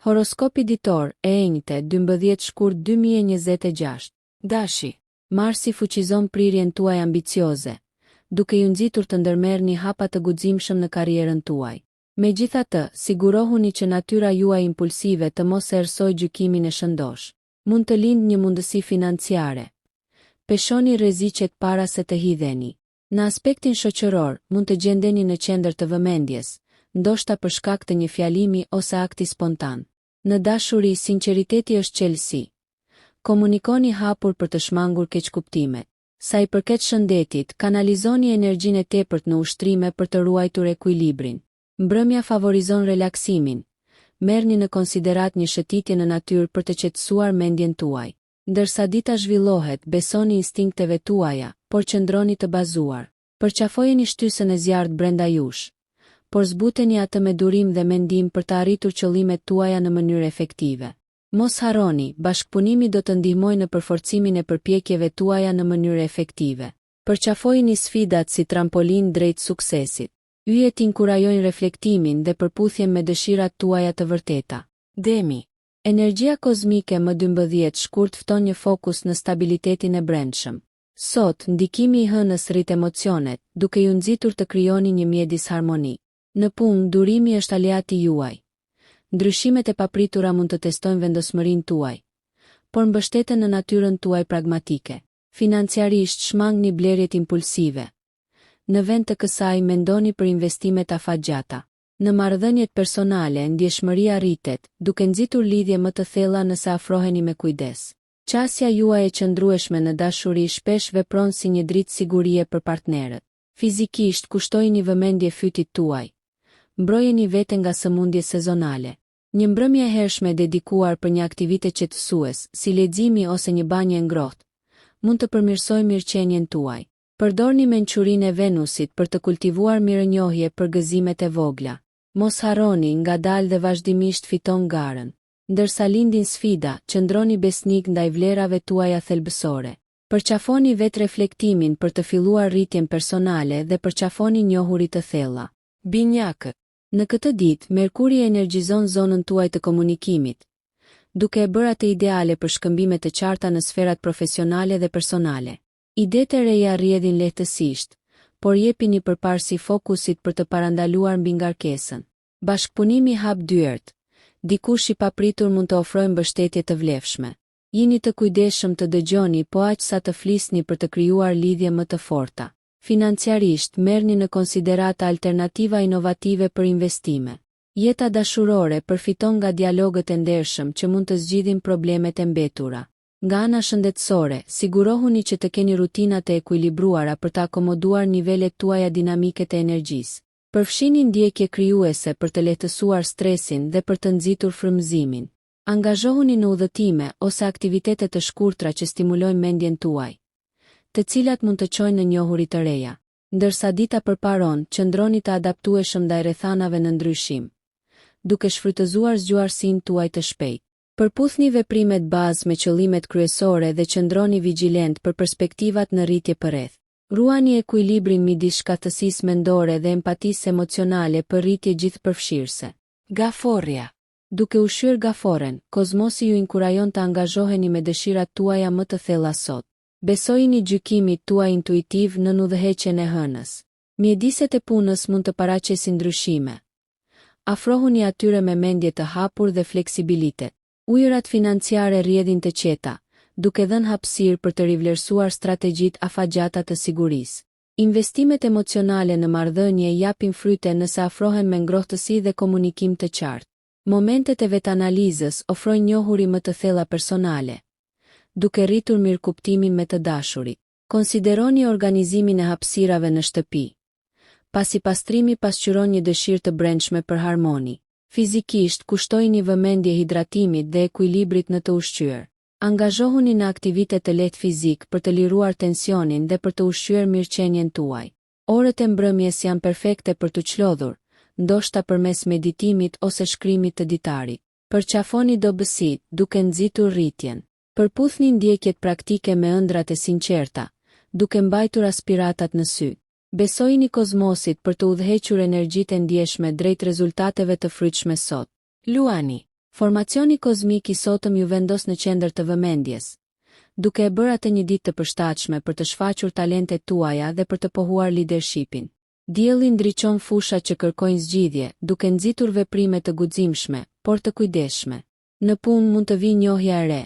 Horoskopi ditor, e enjte, 12 shkurt 2026. Dashi. Marsi fuqizon prirjen tuaj ambicioze, duke ju nxitur të ndërmerrni hapa të guximshëm në karrierën tuaj. Megjithatë, sigurohuni që natyra juaj impulsive të mos erësoj gjykimin e shëndosh. Mund të lindë një mundësi financiare. Peshoni rreziqet para se të hidheni. Në aspektin shoqëror, mund të gjendeni në qendër të vëmendjes, ndoshta për shkak të një fjalimi ose akti spontan. Në dashuri, sinqeriteti është qelësi. Komunikoni hapur për të shmangur keqkuptimet. Sa i përket shëndetit, kanalizoni energjinë e tepërt në ushtrime për të ruajtur ekuilibrin. Mbrëmja favorizon relaksimin. Merrni në konsiderat një shëtitje në natyrë për të qetësuar mendjen tuaj. Ndërsa dita zhvillohet, besoni instinkteve tuaja, por qëndroni të bazuar. Përqafojeni shtysën e zjarrt brenda jush, por zbuteni atë me durim dhe mendim për të arritur qëllimet tuaja në mënyrë efektive. Mos harroni, bashkëpunimi do të ndihmojë në përforcimin e përpjekjeve tuaja në mënyrë efektive. Përqafojeni sfidat si trampolin drejt suksesit. Yjet inkurajojnë reflektimin dhe përputhjen me dëshirat tuaja të vërteta. Demi. Energjia kozmike më 12 shkurt fton një fokus në stabilitetin e brendshëm. Sot, ndikimi i hënës rrit emocionet, duke ju nxitur të krijoni një mjedis harmonik. Në punë, durimi është aleati juaj. Ndryshimet e papritura mund të testojnë vendosmërinë tuaj, por mbështeten në natyrën tuaj pragmatike. Financiarisht, shmangni blerjet impulsive. Në vend të kësaj, mendoni për investimet afatgjata. Në marrëdhëniet personale, ndjeshmëria rritet, duke nxitur lidhje më të thella nëse afroheni me kujdes. Qasja juaj e qëndrueshme në dashuri shpesh vepron si një dritë sigurie për partnerët. Fizikisht, kushtojini vëmendje fytit tuaj. Mbrojeni veten nga sëmundje sezonale. Një mbrëmje e hershme dedikuar për një aktivitet qetësues, si leximi ose një banjë e ngrohtë, mund të përmirësojë mirëqenien tuaj. Përdorni mençurinë e Venusit për të kultivuar mirënjohje për gëzimet e vogla. Mos harroni, ngadalë dhe vazhdimisht fiton garën. Ndërsa lindin sfida, qëndroni besnik ndaj vlerave tuaja thelbësore. Përqafoni vetë reflektimin për të filluar rritjen personale dhe përqafoni njohurit të thella. Binjakët. Në këtë ditë, Merkuri energjizon zonën tuaj të komunikimit, duke e bërë atë ideale për shkëmbime të qarta në sferat profesionale dhe personale. Idetë e reja rrjedhin lehtësisht, por jepini përparësi fokusit për të parandaluar mbi ngarkesën. Bashkëpunimi hap dyert. Dikush i papritur mund të ofrojë mbështetje të vlefshme. Jini të kujdesshëm të dëgjoni, po aq sa të flisni për të krijuar lidhje më të forta. Financiarisht, merrni në konsiderata alternativa inovative për investime. Jeta dashurore përfiton nga dialogët e ndershëm që mund të zgjidhin problemet e mbetura. Nga ana shëndetësore, sigurohuni që të keni rutinat e ekuilibruara për të akomoduar nivelet tuaja dinamike të energjisë. Përfshini ndjekje krijuese për të lehtësuar stresin dhe për të nxitur frymëzimin. Angazhohuni në udhëtime ose aktivitete të shkurtra që stimulojnë mendjen tuaj, të cilat mund të çojnë në njohuri të reja. Ndërsa dita përparon, qëndroni të adaptueshëm ndaj rrethanave në ndryshim, duke shfrytëzuar zgjuarsinë tuaj të shpejtë. Përputhni veprimet bazë me qëllimet kryesore dhe qëndroni vigjilent për perspektivat në rritje përreth. Ruani ekuilibrin midis shkatësisë mendore dhe empatisë emocionale për rritje gjithëpërfshirëse. Gaforria. Duke ushqyer gaforen, kozmosi ju inkurajon të angazhoheni me dëshirat tuaja më të thella sot. Besojini gjykimit tuaj intuitiv në udhëheqjen e hënës. Mjediset e punës mund të paraqesin ndryshime. Afrohuni atyre me mendje të hapur dhe fleksibilitet. Ujërat financiare rrjedhin të qeta, duke dhënë hapësirë për të rivlerësuar strategjitë afatgjata të sigurisë. Investimet emocionale në marrëdhënie japin fryte nëse afrohen me ngrohtësi dhe komunikim të qartë. Momentet e vetanalizës ofrojnë njohuri më të thella personale, duke rritur mirëkuptimin me të dashurit. Konsideroni organizimin e hapësirave në shtëpi. Pasi pastrimi pasqyron një dëshirë të brendshme për harmoni. Fizikisht, kushtojini vëmendje hidratimit dhe ekuilibrit në të ushqyer. Angazhohuni në aktivitet të lehtë fizik për të liruar tensionin dhe për të ushqyer mirëqenien tuaj. Orët e mbrëmjes janë perfekte për të çlodhur, ndoshta përmes meditimit ose shkrimit të ditarit. Përqafoni dobësitë duke nxitur rritjen. Përputhni ndjekjet praktike me ëndrat e sinqerta, duke mbajtur aspiratat në sy. Besojini kozmosit për të udhëhequr energjitë e ndjeshme drejt rezultateve të frytshme sot. Luani. Formacioni kozmik I sotëm ju vendos në qendër të vëmendjes, duke e bërë atë një ditë të përshtatshme për të shfaqur talentet tuaja dhe për të pohuar leadershipin. Dielli ndriçon fushat që kërkojnë zgjidhje, duke nxitur veprime të guximshme, por të kujdesshme. Në punë mund të vijë njohja e re.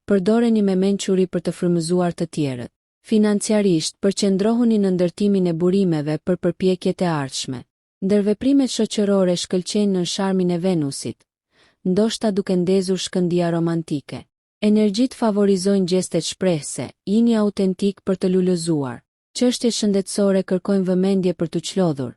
Përdoreni me mençuri për të frymëzuar të tjerët. Financiarisht, përqendrohuni në ndërtimin e burimeve për përpjekjet e ardhshme. Ndër veprimet shoqërore shkëlqejnë në sharmin e Venusit, ndoshta duke ndezur shkëndija romantike. Energjitë favorizojnë gjestet shprehse, jini autentik për të lulëzuar. Çështjet shëndetësore kërkojnë vëmendje për të çlodhur.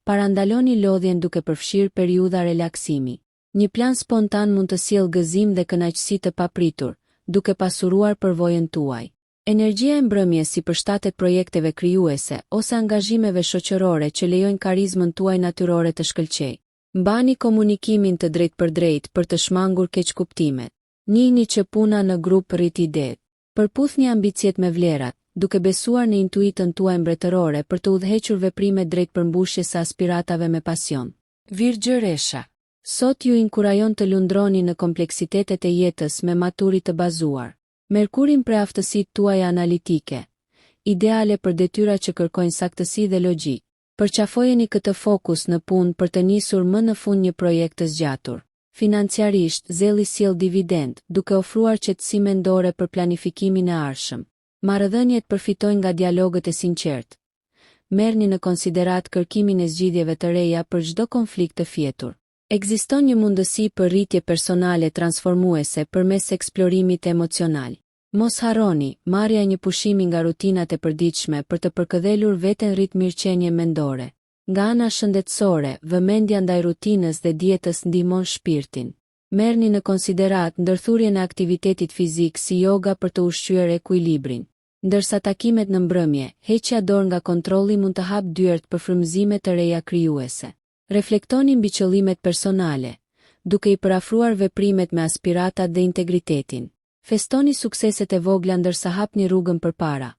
Parandaloni lodhjen duke përfshirë periudha relaksimi. Një plan spontan mund të sjellë gëzim dhe kënaqësi të papritur, duke pasuruar përvojën tuaj. Energjia e mbrëmjes si përshtatet projekteve krijuese ose angazhimeve shoqërore që lejojnë karizmën tuaj natyrore të shkëlqejë. Mbani komunikimin të drejtpërdrejtë për të shmangur keqkuptimet. Njihni që puna në grup rrit ide. Përputhni ambicjet me vlerat, duke besuar në intuitën tuaj mbretërore për të udhëhequr veprimet drejt përmbushjes së aspiratave me pasion. Virgjëresha. Sot ju inkurajon të lundroni në kompleksitetet e jetës me maturi të bazuar. Merkurin pre aftësitë tuaja analitike, ideale për detyra që kërkojnë saktësi dhe logjik. Përqafojeni këtë fokus në punë për të nisur më në fund një projekt të zgjatur. Financiarisht, zelli sjell dividend, duke ofruar qetësi mendore për planifikimin e ardhshëm. Marrëdhëniet përfitojnë nga dialogët e sinqertë. Merrni në konsiderat kërkimin e zgjidhjeve të reja për çdo konflikt të fjetur. Ekziston një mundësi për rritje personale transformuese përmes eksplorimit emocional. Mos harroni, marrja një pushimi nga rutinat e përditshme për të përkëdhelur veten rrit mirëqenie mendore. Nga ana shëndetësore, vëmendja ndaj rutinës dhe dietës ndihmon shpirtin. Merrni në konsiderat ndërthurjen e aktivitetit fizik si yoga për të ushqyer ekuilibrin. Ndërsa takimet në mbrëmje, heqja dorë nga kontrolli mund të hap dyert për frymëzime të reja krijuese. Reflektoni mbi qëllimet personale, duke I parafruar veprimet me aspiratat dhe integritetin. Festoni sukseset e vogla ndërsa hapni rrugën përpara.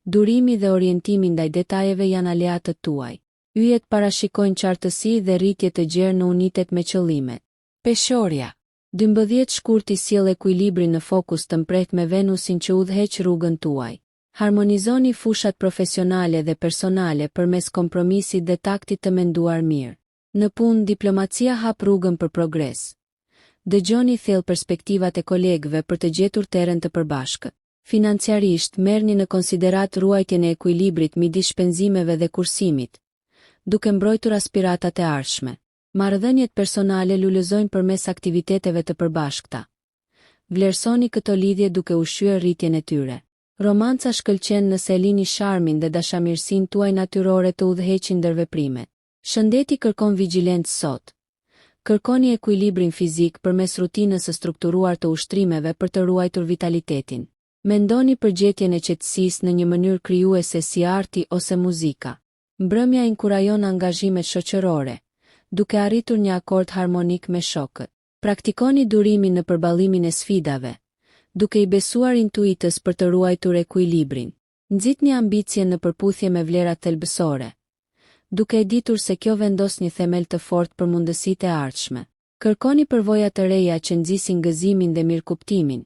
Durimi dhe orientimi ndaj detajeve janë aleatët tuaj. Yjet parashikojnë qartësi dhe rritje të gjerë në unitet me qëllimet. Peshorja. 12 shkurti sjell ekuilibrin në fokus të mprehtë me Venusin që udhëheq rrugën tuaj. Harmonizoni fushat profesionale dhe personale përmes kompromisit dhe taktit të menduar mirë. Në punë, diplomacia hap rrugën për progres. Dëgjoni thellë perspektivat e kolegëve për të gjetur terren të përbashkët. Financiarisht, merrni në konsiderat ruajtjen e ekuilibrit midis shpenzimeve dhe kursimit, duke mbrojtur aspiratat e ardhshme. Marrëdhëniet personale lulëzojnë përmes aktiviteteve të përbashkëta. Vlerësoni këto lidhje duke ushqyer rritjen e tyre. Romanca shkëlqen nëse lini sharmin dhe dashamirësinë tuaj natyrore të udhëheqin ndër veprimet. Shëndeti kërkon vigjilencë sot. Kërkoni ekuilibrin fizik përmes rutinës së strukturuar të ushtrimeve për të ruajtur vitalitetin. Mendoni për gjetjen e qetësisë në një mënyrë krijuese si arti ose muzika. Mbrëmja inkurajon angazhimet shoqërore, duke arritur një akord harmonik me shokët. Praktikoni durimin në përballimin e sfidave, duke I besuar intuitës për të ruajtur ekuilibrin. Nxitni ambicien në përputhje me vlerat thelbësore, duke e ditur se kjo vendos një themel të fortë për mundësitë e ardhshme. Kërkoni përvoja të reja që nxisin gëzimin dhe mirëkuptimin,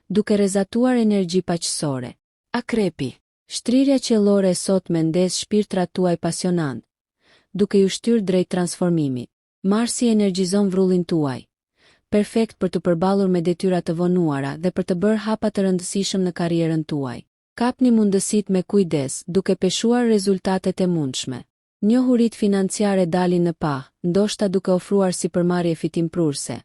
duke rrezatuar energji paqësore. Akrepi. Shtrirja qiellore e sotme ndez shpirtrat tuaj pasionant, duke ju shtyrë drejt transformimit. Marsi energjizon vrrullin tuaj, perfekt për të përballur me detyra të vonuara dhe për të bërë hapa të rëndësishëm në karrierën tuaj. Kapni mundësitë me kujdes, duke peshuar rezultatet e mundshme. Njohuritë financiare dalin në pah, ndoshta duke ofruar sipërmarrje fitimprurse,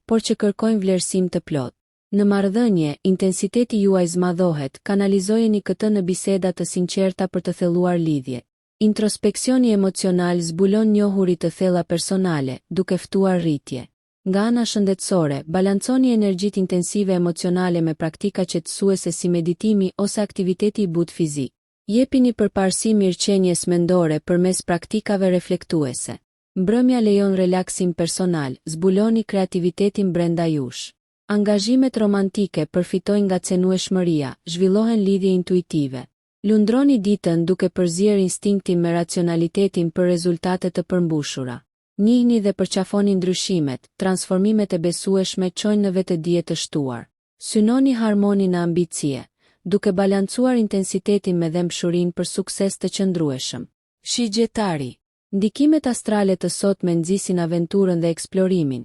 por që kërkojnë vlerësim të plotë. Në marrëdhënie, intensiteti juaj zmadhohet, kanalizojeni këtë në biseda të sinqerta për të thelluar lidhje. Introspeksioni emocional zbulon njohuri të thella personale, duke ftuar rritje. Nga ana shëndetësore, balanconi energjitë intensive emocionale me praktika qetësuese si meditimi ose aktiviteti I butë fizik. Jepini përparësi mirëqenies mendore përmes praktikave reflektuese. Mbrëmja lejon relaksim personal, zbuloni kreativitetin brenda jush. Angazhimet romantike përfitojnë nga cenueshmëria, zhvillohen lidhje intuitive. Lundroni ditën duke përzier instinktin me racionalitetin për rezultate të përmbushura. Njihni dhe përqafoni ndryshimet, transformimet e besueshme çojnë në vetëdije të shtuar. Synoni harmonin në ambicie, duke balancuar intensitetin me dëmshurinë për sukses të qëndrueshëm. Shigjetari. Ndikimet astrale të sotme nxisin aventurën dhe eksplorimin,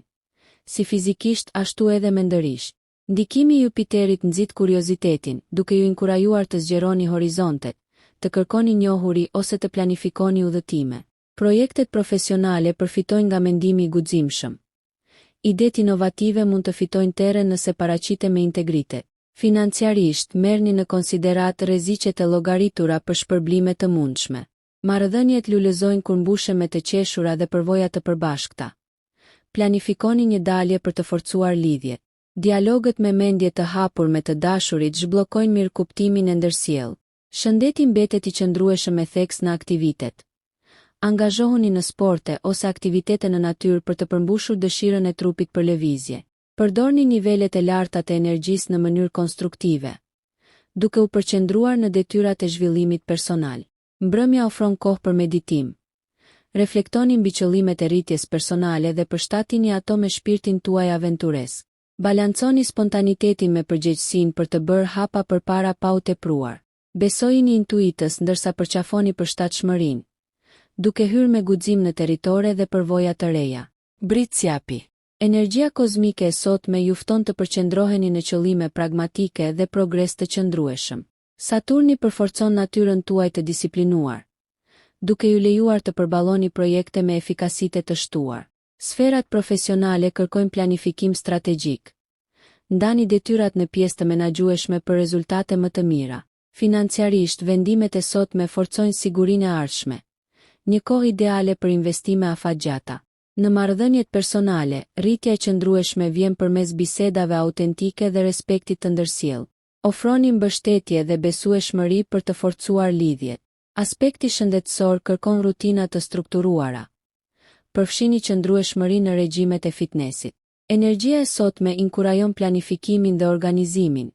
si fizikisht ashtu edhe mendërisht. Ndikimi i Jupiterit nxit kuriozitetin, duke ju inkurajuar të zgjeroni horizontet, të kërkoni njohuri ose të planifikoni udhëtime. Projektet profesionale përfitojnë nga mendimi i guximshëm. Idetë inovative mund të fitojnë terren nëse paraqiten me integritet. Financiarisht, merrni në konsiderat rreziqet e llogaritura për shpërblime të mundshme. Marrëdhëniet lulëzojnë kur mbushen me të qeshura dhe përvoja të përbashkëta. Planifikoni një dalje për të forcuar lidhjet. Dialogët me mendje të hapur me të dashurit zhbllokojnë mirëkuptimin e ndërsjellë. Shëndeti mbetet i qëndrueshëm me theks në aktivitet. Angazhohuni në sporte ose aktivitete në natyrë për të përmbushur dëshirën e trupit për lëvizje. Përdorni nivelet e larta të energjisë në mënyrë konstruktive, duke u përqendruar në detyrat e zhvillimit personal. Mbrëmja ofron kohë për meditim. Reflektoni mbi qëllimet e rritjes personale dhe përshtatini ato me shpirtin tuaj aventuresk. Balanconi spontanitetin me përgjegjësinë për të bërë hapa përpara pa u tepruar. Besojini intuitës ndërsa përqafoni përshtatshmërinë, duke hyrë me guxim në territore dhe përvoja të reja. Britsjapi. Energjia kozmike e sotme ju fton të përqendroheni në qëllime pragmatike dhe progres të qëndrueshëm. Saturni përforcon natyrën tuaj të disiplinuar, duke ju lejuar të përballoni projekte me efikasitet të shtuar. Sferat profesionale kërkojnë planifikim strategjik. Ndani detyrat në pjesë të menaxhueshme për rezultate më të mira. Financiarisht, vendimet e sotme forcojnë sigurinë e ardhshme. Një kohë ideale për investime afatgjata. Në marrëdhëniet personale, rritja e qëndrueshme vjen përmes bisedave autentike dhe respektit të ndërsjellë. Ofroni mbështetje dhe besueshmëri për të forcuar lidhjet. Aspekti shëndetësor kërkon rutina të strukturuara. Përfshini qëndrueshmëri në regjimet e fitnessit. Energjia e sotme inkurajon planifikimin dhe organizimin,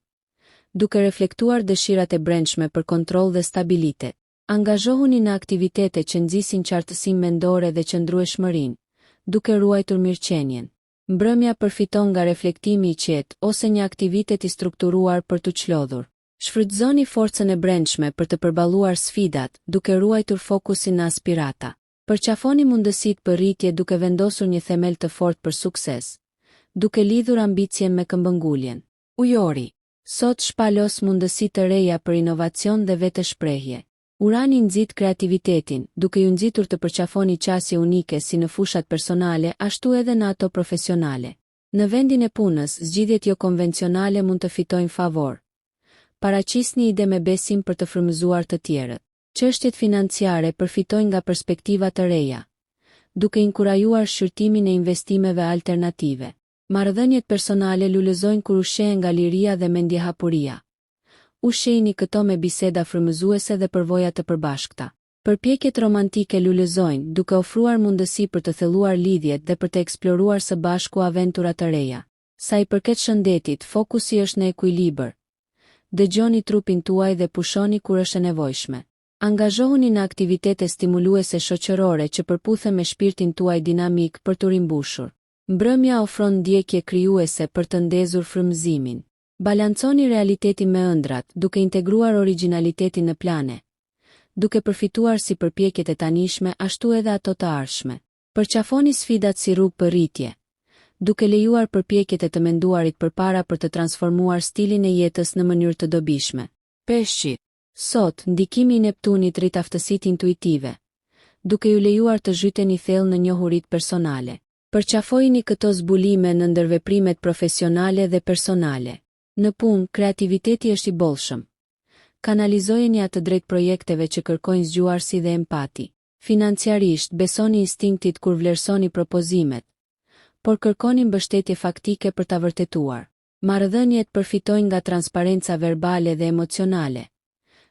duke reflektuar dëshirat e brendshme për kontroll dhe stabilitet. Angazhohuni në aktivitete që nxisin qartësinë mendore dhe qëndrueshmërinë, duke ruajtur mirëqenien. Mbrëmja përfiton nga reflektimi i qetë ose një aktivitet i strukturuar për të çlodhur. Shfrytëzoni forcën e brendshme për të përballuar sfidat, duke ruajtur fokusin në aspirata. Përqafoni mundësitë për rritje duke vendosur një themel të fortë për sukses, duke lidhur ambicien me këmbënguljen. Ujori. Sot shpalos mundësi të reja për inovacion dhe vetëshprehje. Urani nxit kreativitetin, duke ju nxitur të përqafoni qasje unike si në fushat personale, ashtu edhe në ato profesionale. Në vendin e punës, zgjidhjet jo konvencionale mund të fitojnë favor. Paraqisni ide me besim për të frymëzuar të tjerët. Çështjet financiare përfitojnë nga perspektiva të reja, duke inkurajuar shqyrtimin e investimeve alternative. Marrëdhëniet personale lulëzojnë kur ushqehen nga liria dhe mendjehapuria. Ushqejini këto me biseda frymëzuese dhe përvoja të përbashkëta. Përpjekjet romantike lulëzojnë, duke ofruar mundësi për të thelluar lidhjet dhe për të eksploruar së bashku aventura të reja. Sa i përket shëndetit, fokusi është në ekuilibër. Dëgjoni trupin tuaj dhe pushoni kur është e nevojshme. Angazhohuni në aktivitete stimuluese shoqërore që përputhen me shpirtin tuaj dinamik për të rimbushur. Mbrëmja ofron ndjekje krijuese për të ndezur frymëzimin. Balanconi realitetin me ëndrat, duke integruar origjinalitetin në plane, duke përfituar si përpjekjet e tanishme ashtu edhe ato të ardhshme. Përqafoni sfidat si rrugë për rritje, duke lejuar përpjekjet e të menduarit përpara për të transformuar stilin e jetës në mënyrë të dobishme. Peshqit. Sot, ndikimi i Neptunit rrit aftësitë intuitive, duke ju lejuar të zhyteni thellë në njohuritë personale. Përqafojini këto zbulime në ndërveprimet profesionale dhe personale. Në punë, kreativiteti është i bollshëm. Kanalizojeni atë drejt projekteve që kërkojnë zgjuarsi dhe empati. Financiarisht, besoni instinktit kur vlerësoni propozimet, por kërkoni mbështetje faktike për ta vërtetuar. Marrëdhëniet përfitojnë nga transparenca verbale dhe emocionale,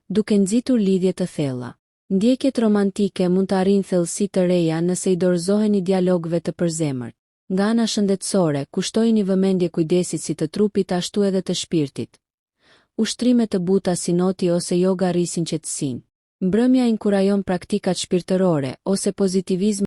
duke nxitur lidhje të thella. Ndjekjet romantike mund të arrijnë thellësi të reja nëse i dorëzoheni dialogëve të përzemërt. Nga ana shëndetësore, kushtojini vëmendje kujdesit si të trupit ashtu edhe të shpirtit. Ushtrime të buta si noti ose yoga rrisin qetësinë. Mbrëmja inkurajon praktikat shpirtërore ose pozitivizëm